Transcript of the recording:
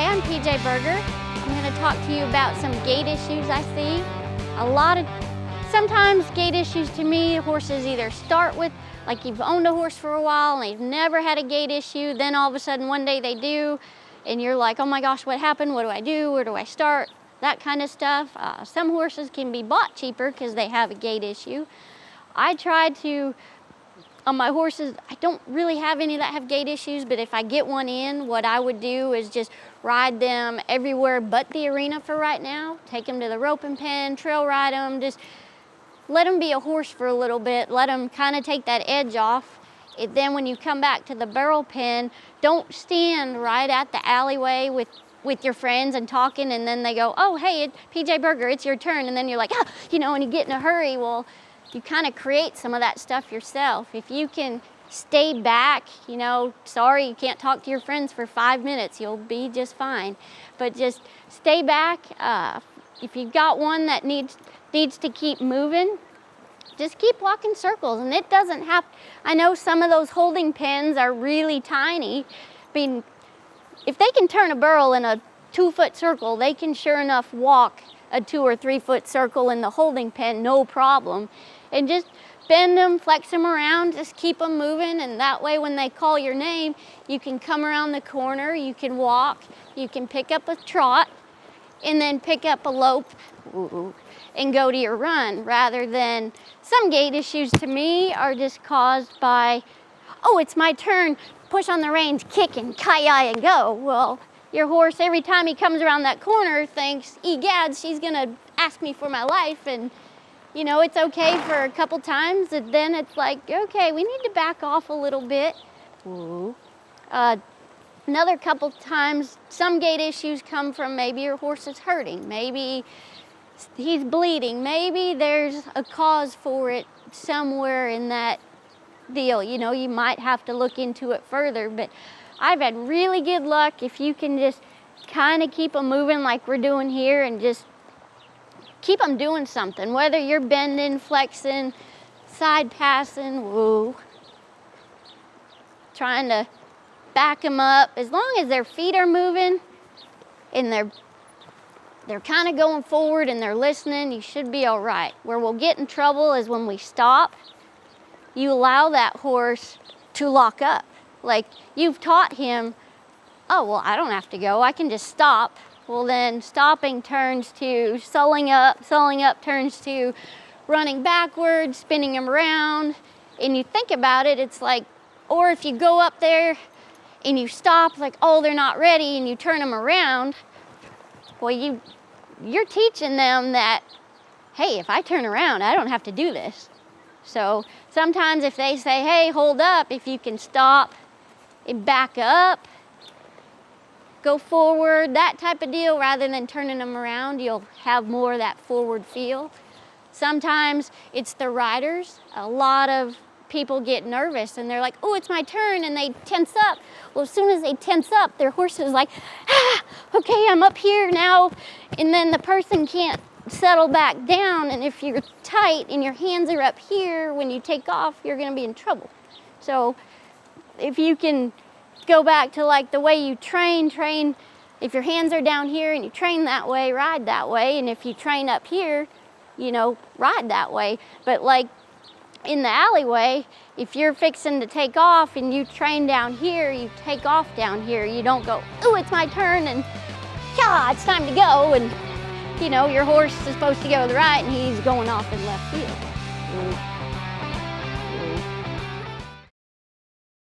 Hi, I'm PJ Berger. I'm going to talk to you about some gait issues I see. Sometimes gait issues to me, horses either start with, like you've owned a horse for a while and they've never had a gait issue, then all of a sudden one day they do, and you're like, oh my gosh, what happened? What do I do? Where do I start? That kind of stuff. Some horses can be bought cheaper because they have a gait issue. I try to, on my horses, I don't really have any that have gait issues, but if I get one in, what I would do is just ride them everywhere but the arena for right now. Take them to the roping pen, trail ride them, just let them be a horse for a little bit, let them kind of take that edge off. Then when you come back to the barrel pen, don't stand right at the alleyway with your friends and talking, and then they go, oh, hey, PJ Berger, it's your turn. And then you're like, and you get in a hurry. Well, you kind of create some of that stuff yourself. If you can stay back, sorry, you can't talk to your friends for 5 minutes, you'll be just fine. But just stay back. If you've got one that needs to keep moving, just keep walking circles. And it doesn't have, I know some of those holding pens are really tiny. If they can turn a burro in a 2-foot circle, they can sure enough walk a 2 or 3 foot circle in the holding pen, no problem. And just bend them, flex them around, just keep them moving, and that way when they call your name, you can come around the corner, you can walk, you can pick up a trot, and then pick up a lope and go to your run, rather than some gait issues to me are just caused by, oh, it's my turn, push on the reins, kick and ki-yi and go. Well, your horse, every time he comes around that corner, thinks, egad, she's gonna ask me for my life, and it's okay for a couple times, and then it's like, okay, we need to back off a little bit. Another couple times, some gait issues come from maybe your horse is hurting, maybe he's bleeding, maybe there's a cause for it somewhere in that deal. You might have to look into it further, but I've had really good luck if you can just kind of keep them moving like we're doing here, and just keep them doing something, whether you're bending, flexing, side passing, trying to back them up. As long as their feet are moving and they're kind of going forward and they're listening, you should be all right. Where we'll get in trouble is when we stop, you allow that horse to lock up. Like you've taught him, oh, well, I don't have to go, I can just stop. Well, then stopping turns to sulling up turns to running backwards, spinning him around. And you think about it, it's like, or if you go up there and you stop, like, oh, they're not ready, and you turn them around, well, you're teaching them that, hey, if I turn around, I don't have to do this. So sometimes if they say, hey, hold up, if you can stop and back up, go forward, that type of deal, rather than turning them around, you'll have more of that forward feel. Sometimes it's the riders. A lot of people get nervous and they're like, oh, it's my turn, and they tense up. Well, as soon as they tense up, their horse is like, okay, I'm up here now, and then the person can't settle back down, and if you're tight and your hands are up here, when you take off, you're gonna be in trouble. So if you can go back to like the way you train, if your hands are down here and you train that way, ride that way, and if you train up here, ride that way. But like in the alleyway, if you're fixing to take off and you train down here, you take off down here. You don't go, oh, it's my turn, and yeah, it's time to go, and your horse is supposed to go to the right and he's going off in left field.